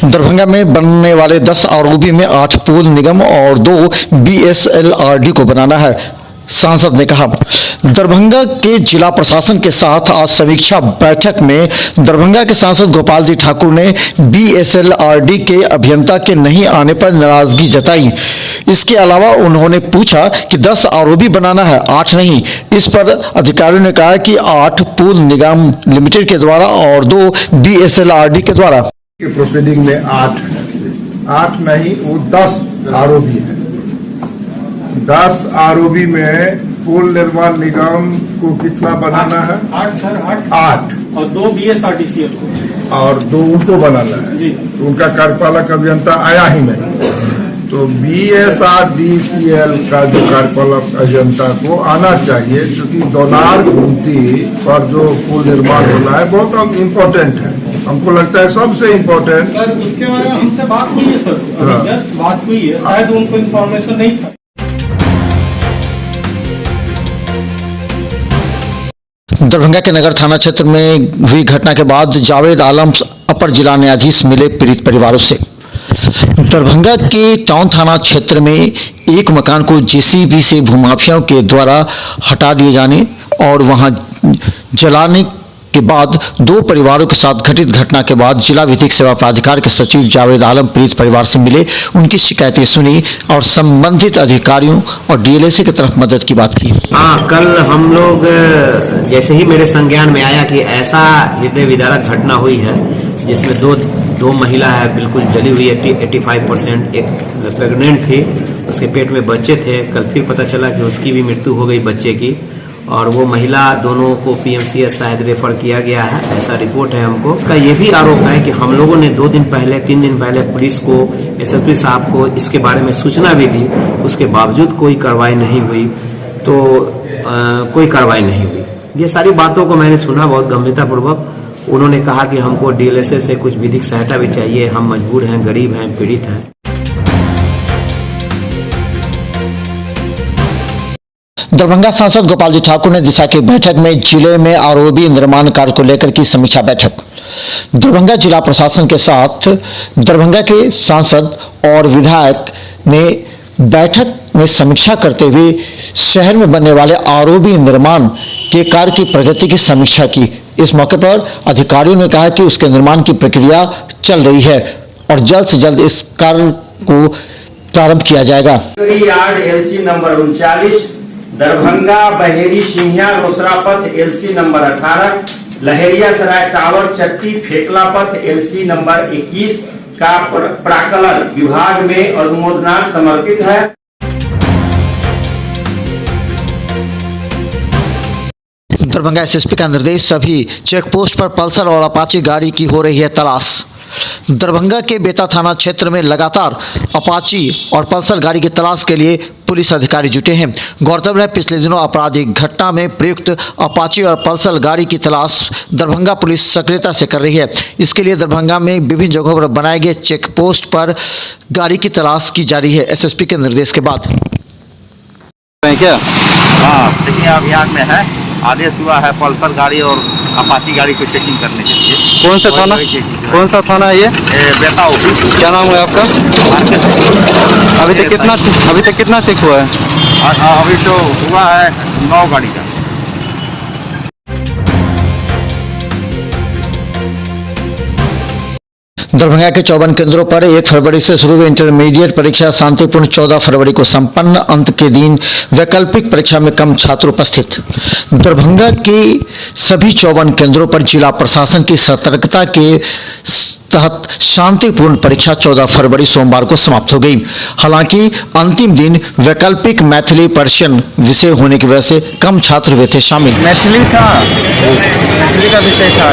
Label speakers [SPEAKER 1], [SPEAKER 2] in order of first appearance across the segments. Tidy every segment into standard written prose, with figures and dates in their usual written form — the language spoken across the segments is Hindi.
[SPEAKER 1] दरभंगा में बनने वाले 10 आरओबी में 8 पूल निगम और 2 बीएसएलआरडी को बनाना है। सांसद ने कहा। दरभंगा के जिला प्रशासन के साथ आज समीक्षा बैठक में दरभंगा के सांसद गोपाल जी ठाकुर ने बीएसएलआरडी के अभियंता के नहीं आने पर नाराजगी जताई। इसके अलावा उन्होंने पूछा कि 10 आरओबी बनाना है, 8 नहीं। इस पर अधिकारियों ने कहा कि 8 पूल निगम लिमिटेड के द्वारा और 2 बीएसएलआरडी के द्वारा।
[SPEAKER 2] प्रोसीडिंग में 8 नहीं, वो 10 आरओबी है। 10 आरओबी में पुल निर्माण निगम को कितना बनाना है? 8
[SPEAKER 3] और 2 बीएसआरटीसी
[SPEAKER 2] और 2 उनको बनाना है। तो उनका कार्यपालक अभियंता आया ही नहीं, तो बीएसआरडीसीएल का जो कार्यपालक अभियंता को आना चाहिए, क्योंकि दोनार घूमती पर जो पुल निर्माण होना है बहुत इम्पोर्टेंट है। हमको लगता है सबसे इम्पोर्टेंट।
[SPEAKER 3] सर उसके बारे में हमसे बात हुई है सर, जस्ट बात हुई है, शायद उनको इन्फॉर्मेशन नहीं था।
[SPEAKER 1] दरभंगा के नगर थाना क्षेत्र में हुई घटना के बाद जावेद आलम अपर जिला न्यायाधीश मिले पीड़ित परिवारों से। दरभंगा के टाउन थाना क्षेत्र में एक मकान को जेसीबी से भूमाफियाओं के द्वारा हटा दिए जाने और वहां जलाने के बाद 2 परिवारों के साथ घटित घटना के बाद जिला विधिक सेवा प्राधिकार के सचिव जावेद आलम पीड़ित परिवार से मिले, उनकी शिकायतें सुनी और संबंधित अधिकारियों और डीएलएसए की तरफ मदद की बात की।
[SPEAKER 4] कल हम लोग जैसे ही मेरे संज्ञान में आया कि ऐसा हृदय विदारक घटना हुई है जिसमें दो महिला है बिल्कुल जली हुई है 85%, एक प्रेग्नेंट थी, उसके पेट में बच्चे थे। कल फिर पता चला कि उसकी भी मृत्यु हो गई बच्चे की, और वो महिला दोनों को पीएमसीएच शायद रेफर किया गया है, ऐसा रिपोर्ट है हमको। उसका ये भी आरोप है कि हम लोगों ने 3 दिन पहले पुलिस को, एसएसपी साहब को इसके बारे में सूचना भी दी, उसके बावजूद कोई कार्रवाई नहीं हुई। तो कोई कार्रवाई नहीं हुई। ये सारी बातों को मैंने सुना बहुत गंभीरतापूर्वक। उन्होंने कहा कि हमको डीएलएसए से कुछ विधिक सहायता भी चाहिए, हम मजबूर हैं, गरीब हैं, पीड़ित हैं।
[SPEAKER 1] दरभंगा सांसद गोपाल जी ठाकुर ने दिशा की बैठक में जिले में आरओबी निर्माण कार्य को लेकर की समीक्षा बैठक। दरभंगा जिला प्रशासन के साथ दरभंगा के सांसद और विधायक ने बैठक में समीक्षा करते हुए शहर में बनने वाले आरओबी निर्माण के कार्य की प्रगति की समीक्षा की। इस मौके पर अधिकारियों ने कहा कि उसके निर्माण की प्रक्रिया चल रही है और जल्द से जल्द इस कार्य को प्रारंभ किया जाएगा।
[SPEAKER 5] Yard LC number 39, Darbhanga Baheri Singhia Rosera पथ LC number 18, Laheria Sarai tower Chatti Phekla पथ एलसी नंबर 21 का प्राक्कलन विभाग में अनुमोदनार्थ समर्पित है।
[SPEAKER 1] दरभंगा एसएसपी का निर्देश, सभी चेक पोस्ट पर पल्सर और अपाची गाड़ी की हो रही है तलाश। दरभंगा के बेता थाना क्षेत्र में लगातार अपाची और पल्सर गाड़ी की तलाश के लिए पुलिस अधिकारी जुटे हैं। गौरतलब है पिछले दिनों आपराधिक घटना में प्रयुक्त अपाची और पल्सर गाड़ी की तलाश दरभंगा पुलिस सक्रियता से कर रही है। इसके लिए दरभंगा में विभिन्न जगहों पर बनाए गए चेक पोस्ट पर गाड़ी की तलाश की जा रही है एसएसपी के निर्देश के बाद।
[SPEAKER 6] क्या चेकिंग अभियान में है, आदेश हुआ है पल्सर गाड़ी और अपाची गाड़ी को चेकिंग करने के लिए। कौन सा थाना है ये? बेता। क्या नाम है आपका? अभी तक कितना चेक हुआ है?
[SPEAKER 5] अभी तो हुआ है 9 गाड़ी का।
[SPEAKER 1] दरभंगा के 54 केंद्रों पर 1 फरवरी से शुरू हुई इंटरमीडिएट परीक्षा शांतिपूर्ण 14 फरवरी को संपन्न। अंत के दिन वैकल्पिक परीक्षा में कम छात्र उपस्थित। दरभंगा के सभी 54 केंद्रों पर जिला प्रशासन की सतर्कता के तहत शांतिपूर्ण परीक्षा 14 फरवरी सोमवार को समाप्त हो गई। हालांकि अंतिम दिन वैकल्पिक मैथिली पर्शियन विषय होने की वजह से कम छात्र हुए थे शामिल।
[SPEAKER 7] मैथिली का विषय था,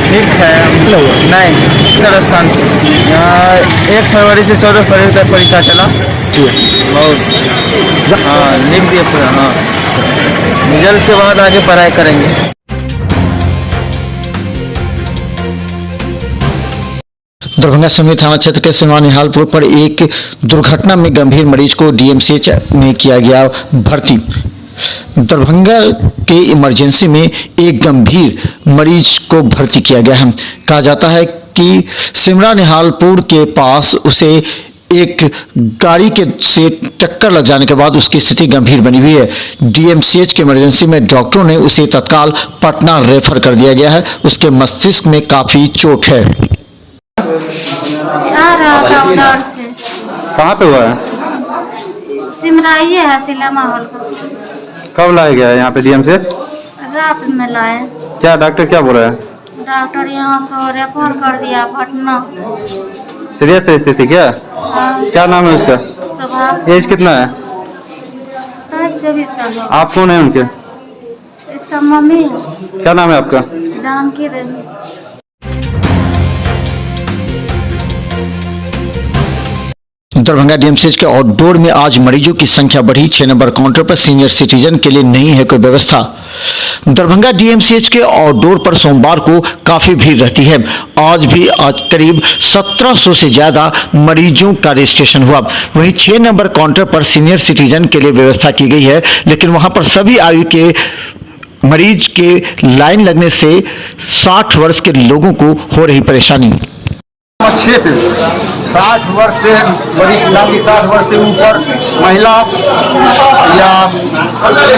[SPEAKER 7] ठीक है, नहीं सर स्थान 1 फरवरी से 14 फरवरी तक परीक्षा चला। हाँ लिख दिए पूरा। हाँ रिजल्ट के बाद आगे पढ़ाई करेंगे।
[SPEAKER 1] दरभंगा समिति थाना क्षेत्र के सिनवानिहालपुर पर एक दुर्घटना में गंभीर मरीज को डीएमसीएच में किया गया भर्ती। दरभंगा के इमरजेंसी में एक गंभीर मरीज को भर्ती किया गया है। कहा जाता है कि सिमरा निहालपुर के पास उसे एक गाड़ी के से टक्कर लग जाने के बाद उसकी स्थिति गंभीर बनी हुई है। डीएमसीएच के इमरजेंसी में डॉक्टरों ने उसे तत्काल पटना रेफर कर दिया गया है। उसके मस्तिष्क में काफी चोट है।
[SPEAKER 8] आ रहा था उधर से,
[SPEAKER 6] कहाँ पे हुआ है?
[SPEAKER 8] सिमराइए है सिनेमा हॉल का पास।
[SPEAKER 6] कब लाया गया है यहाँ पे डीएमसीएच?
[SPEAKER 8] रात में लाए।
[SPEAKER 6] क्या डॉक्टर क्या बोल रहा है?
[SPEAKER 8] डॉक्टर यहाँ से रेफर कर दिया पटना।
[SPEAKER 6] सीरियस है स्थिति क्या?
[SPEAKER 8] हाँ,
[SPEAKER 6] क्या नाम है उसका?
[SPEAKER 8] सुभाष।
[SPEAKER 6] एज कितना है?
[SPEAKER 8] 23-24 साल हो।
[SPEAKER 6] आप कौन है उनके?
[SPEAKER 8] इसका मम्मी है,
[SPEAKER 6] क्या नाम है आपका?
[SPEAKER 8] जानकी देवी।
[SPEAKER 1] दरभंगा डीएमसीएच के आउटडोर में आज मरीजों की संख्या बढ़ी। 6 नंबर काउंटर पर सीनियर सिटीजन के लिए नहीं है कोई व्यवस्था। दरभंगा डीएमसीएच के आउटडोर पर सोमवार को काफी भीड़ रहती है। आज करीब 1700 से ज्यादा मरीजों का रजिस्ट्रेशन हुआ। वहीं 6 नंबर काउंटर पर सीनियर सिटीजन के लिए व्यवस्था की गई है, लेकिन वहां पर सभी आयु के मरीज के लाइन लगने से 60 वर्ष के लोगों को हो रही परेशानी।
[SPEAKER 9] 60 वर्ष से वरिष्ठ नागरिक, 60 वर्ष से ऊपर महिला या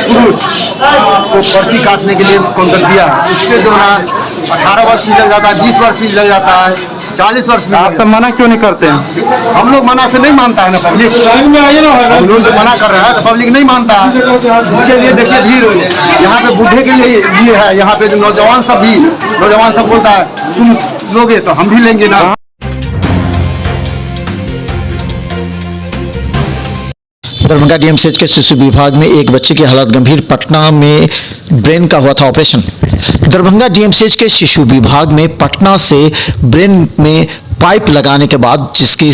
[SPEAKER 9] पुरुष को पर्ची काटने के लिए काउंटर दिया है। इसके दौरान 18 वर्ष भी लग जाता है, 20 वर्ष भी लग जाता है, 40 वर्ष भी।
[SPEAKER 6] आप सब मना क्यों नहीं करते हैं?
[SPEAKER 9] हम लोग मना से नहीं मानता है ना पब्लिक। हम लोग जो मना कर रहे हैं तो पब्लिक नहीं मानता है। इसके लिए देखिए भीड़ यहाँ पे बूढ़े के लिए है। यहाँ पे जो नौजवान सब बोलता है तुम लोगे तो हम भी लेंगे ना।
[SPEAKER 1] दरभंगा डीएमसीएच के शिशु विभाग में एक बच्चे की हालत गंभीर। पटना में ब्रेन का हुआ था ऑपरेशन। दरभंगा डीएमसीएच के शिशु विभाग में पटना से ब्रेन में पाइप लगाने के बाद जिसकी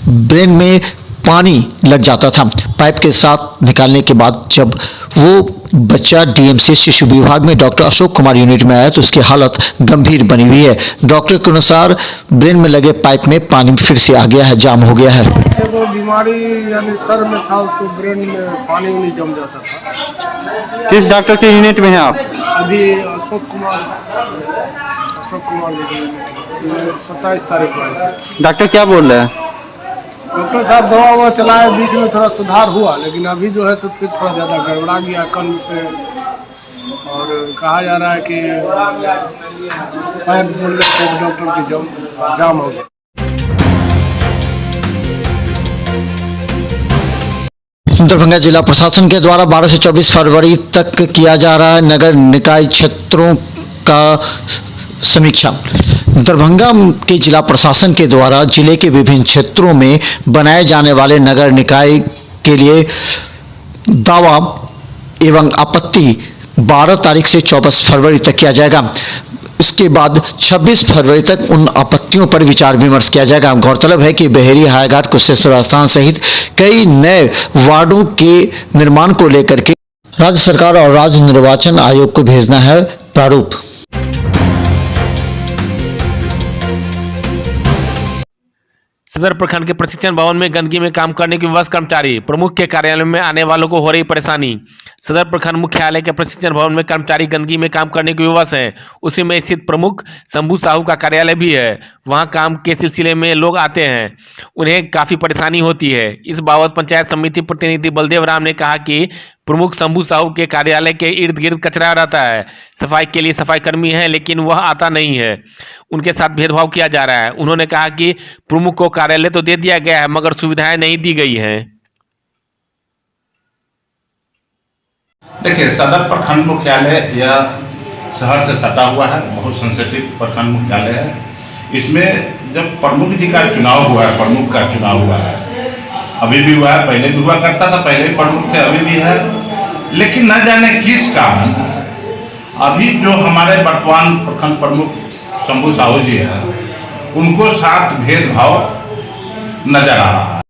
[SPEAKER 1] ब्रेन में पानी लग जाता था, पाइप के साथ निकालने के बाद जब वो बच्चा डीएमसीएच शिशु विभाग में डॉक्टर अशोक कुमार यूनिट में आया तो उसकी हालत गंभीर बनी हुई है। डॉक्टर के अनुसार ब्रेन में लगे पाइप में पानी फिर से आ गया है, जाम हो गया है।
[SPEAKER 10] वो बीमारी यानी सर में था, उसको ब्रेन में पानी नहीं जम जाता था।
[SPEAKER 6] किस डॉक्टर के यूनिट में हैं आप?
[SPEAKER 10] अभी अशोक कुमार 27 तारीख को आए थे।
[SPEAKER 6] डॉक्टर क्या बोल रहे हैं?
[SPEAKER 10] डॉक्टर साहब दवा चलाए, बीच में थोड़ा सुधार हुआ, लेकिन अभी जो है तो फिर थोड़ा ज़्यादा गड़बड़ा गया कल से। और कहा जा रहा है कि पाइप बोलने से डॉक्टर की जाम हो गया।
[SPEAKER 1] दरभंगा जिला प्रशासन के द्वारा 12 से 24 फरवरी तक किया जा रहा है नगर निकाय क्षेत्रों का समीक्षा। दरभंगा के जिला प्रशासन के द्वारा जिले के विभिन्न क्षेत्रों में बनाए जाने वाले नगर निकाय के लिए दावा एवं आपत्ति 12 तारीख से 24 फरवरी तक किया जाएगा। इसके बाद 26 फरवरी तक उन आपत्तियों पर विचार विमर्श किया जाएगा। गौरतलब है कि बहेरी, हायाघाट, कुशेश्वर स्थान सहित कई नए वार्डों के निर्माण को लेकर के राज्य सरकार और राज्य निर्वाचन आयोग को भेजना है प्रारूप।
[SPEAKER 11] सदर प्रखंड के प्रशिक्षण भवन में गंदगी में काम करने के विवश कर्मचारी, प्रमुख के कार्यालय में आने वालों को हो रही परेशानी। सदर प्रखंड मुख्यालय के प्रशिक्षण भवन में कर्मचारी गंदगी में काम करने के विवश हैं। उसी में स्थित प्रमुख शंभू साहू का कार्यालय भी है। वहां काम के सिलसिले में लोग आते हैं, उन्हें काफी परेशानी होती है। इस बाबत पंचायत समिति प्रतिनिधि बलदेव राम ने कहा कि प्रमुख शंभू साहू के कार्यालय के इर्द गिर्द कचरा रहता है। सफाई के लिए सफाई कर्मी है, लेकिन वह आता नहीं है। उनके साथ भेदभाव किया जा रहा है। उन्होंने कहा कि प्रमुख को कार्यालय तो दे दिया गया है, मगर सुविधाएं नहीं दी गई हैं।
[SPEAKER 12] देखिए, सदर प्रखंड मुख्यालय यह शहर से सटा हुआ है, बहुत सेंसिटिव प्रखंड मुख्यालय है। इसमें जब प्रमुख जी का चुनाव हुआ है, प्रमुख का चुनाव हुआ है, अभी भी हुआ है, पहले भी हुआ करता था, पहले भी प्रमुख थे, अभी भी है। लेकिन न जाने किस कारण अभी जो हमारे वर्तमान प्रखंड प्रमुख शंभू साहू जी हैं, उनको साथ भेदभाव नजर आ रहा है।